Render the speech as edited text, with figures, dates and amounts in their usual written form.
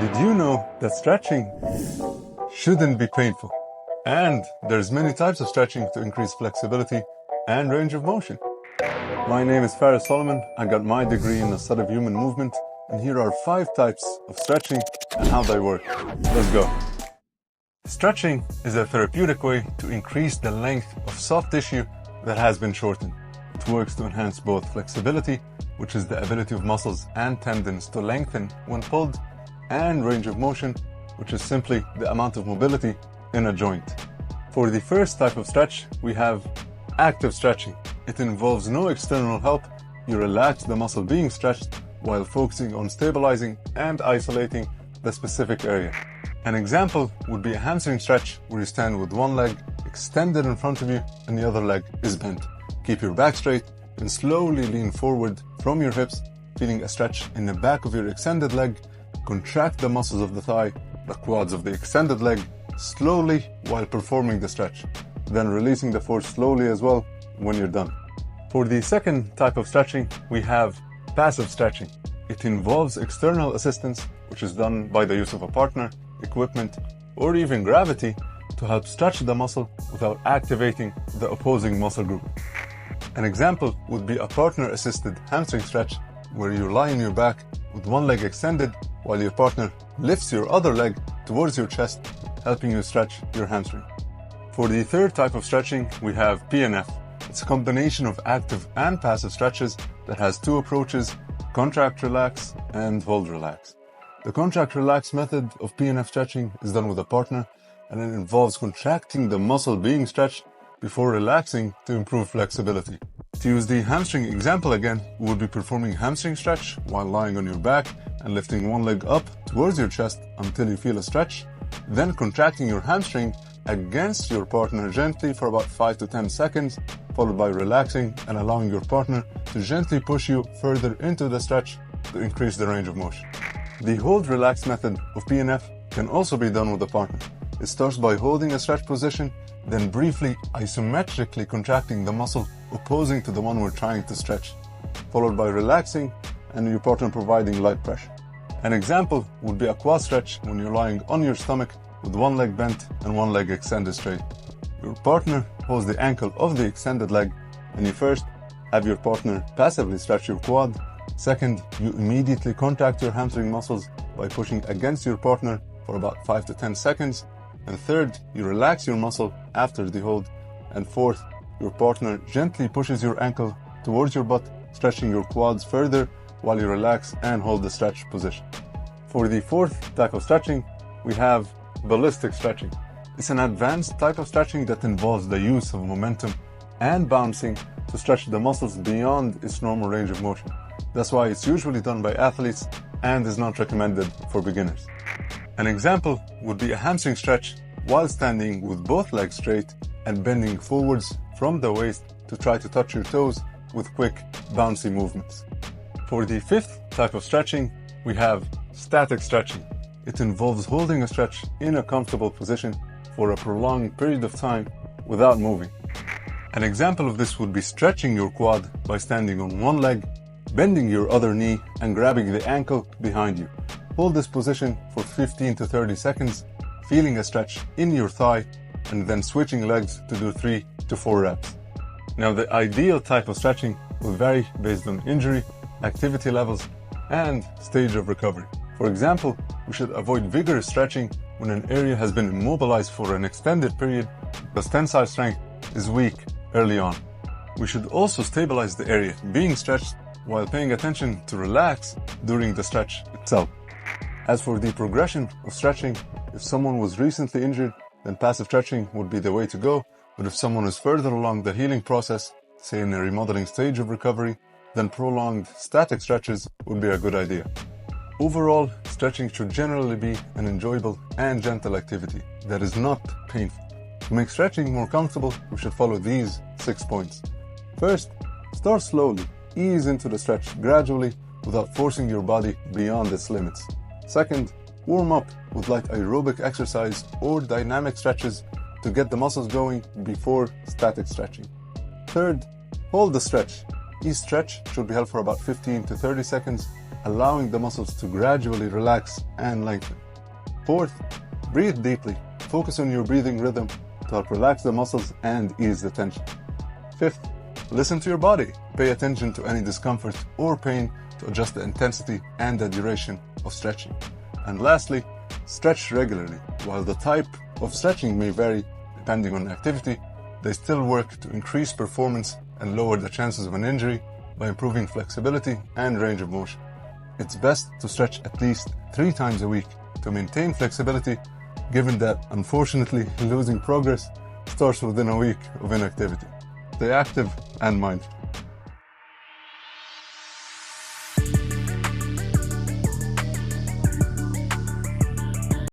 Did you know that stretching shouldn't be painful? And there's many types of stretching to increase flexibility and range of motion. My name is Faris Solomon. I got my degree in the study of human movement, and here are 5 types of stretching and how they work. Let's go. Stretching is a therapeutic way to increase the length of soft tissue that has been shortened. It works to enhance both flexibility, which is the ability of muscles and tendons to lengthen when pulled, and range of motion, which is simply the amount of mobility in a joint. For the first type of stretch, we have active stretching. It involves no external help. You relax the muscle being stretched while focusing on stabilizing and isolating the specific area. An example would be a hamstring stretch where you stand with one leg extended in front of you and the other leg is bent. Keep your back straight and slowly lean forward from your hips, feeling a stretch in the back of your extended leg. Contract the muscles of the thigh, the quads of the extended leg, slowly while performing the stretch, then releasing the force slowly as well when you're done. For the second type of stretching, we have passive stretching. It involves external assistance, which is done by the use of a partner, equipment, or even gravity to help stretch the muscle without activating the opposing muscle group. An example would be a partner-assisted hamstring stretch where you lie on your back with one leg extended while your partner lifts your other leg towards your chest, helping you stretch your hamstring. For the third type of stretching, we have PNF. It's a combination of active and passive stretches that has 2 approaches: contract relax and hold relax. The contract relax method of PNF stretching is done with a partner, and it involves contracting the muscle being stretched before relaxing to improve flexibility. To use the hamstring example again, we will be performing hamstring stretch while lying on your back and lifting one leg up towards your chest until you feel a stretch, then contracting your hamstring against your partner gently for about 5 to 10 seconds, followed by relaxing and allowing your partner to gently push you further into the stretch to increase the range of motion. The hold relax method of PNF can also be done with a partner. It starts by holding a stretch position, then briefly isometrically contracting the muscle opposing to the one we're trying to stretch, followed by relaxing and your partner providing light pressure. An example would be a quad stretch when you're lying on your stomach with one leg bent and one leg extended straight. Your partner holds the ankle of the extended leg, and you first have your partner passively stretch your quad. Second, you immediately contract your hamstring muscles by pushing against your partner for about 5 to 10 seconds. And third, you relax your muscle after the hold. And fourth, your partner gently pushes your ankle towards your butt, stretching your quads further while you relax and hold the stretch position. For the fourth type of stretching, we have ballistic stretching. It's an advanced type of stretching that involves the use of momentum and bouncing to stretch the muscles beyond its normal range of motion. That's why it's usually done by athletes and is not recommended for beginners. An example would be a hamstring stretch while standing with both legs straight and bending forwards from the waist to try to touch your toes with quick, bouncy movements. For the fifth type of stretching, we have static stretching. It involves holding a stretch in a comfortable position for a prolonged period of time without moving. An example of this would be stretching your quad by standing on one leg, bending your other knee, and grabbing the ankle behind you. Hold this position for 15 to 30 seconds, feeling a stretch in your thigh, and then switching legs to do 3 to 4 reps. Now, the ideal type of stretching will vary based on injury, activity levels, and stage of recovery. For example, we should avoid vigorous stretching when an area has been immobilized for an extended period because tensile strength is weak early on. We should also stabilize the area being stretched while paying attention to relax during the stretch itself. As for the progression of stretching, if someone was recently injured, then passive stretching would be the way to go. But if someone is further along the healing process, say in a remodeling stage of recovery, then prolonged static stretches would be a good idea. Overall, stretching should generally be an enjoyable and gentle activity that is not painful. To make stretching more comfortable, we should follow these 6 points. First, start slowly. Ease into the stretch gradually without forcing your body beyond its limits. Second, warm up with light aerobic exercise or dynamic stretches to get the muscles going before static stretching. Third, hold the stretch. Each stretch should be held for about 15 to 30 seconds allowing the muscles to gradually relax and lengthen. Fourth, breathe deeply. Focus on your breathing rhythm to help relax the muscles and ease the tension. Fifth, listen to your body. Pay attention to any discomfort or pain to adjust the intensity and the duration of stretching. And lastly, stretch regularly. While the type of stretching may vary depending on the activity, they still work to increase performance and lower the chances of an injury by improving flexibility and range of motion. It's best to stretch at least 3 times a week to maintain flexibility, given that, unfortunately, losing progress starts within a week of inactivity. Stay active and mindful.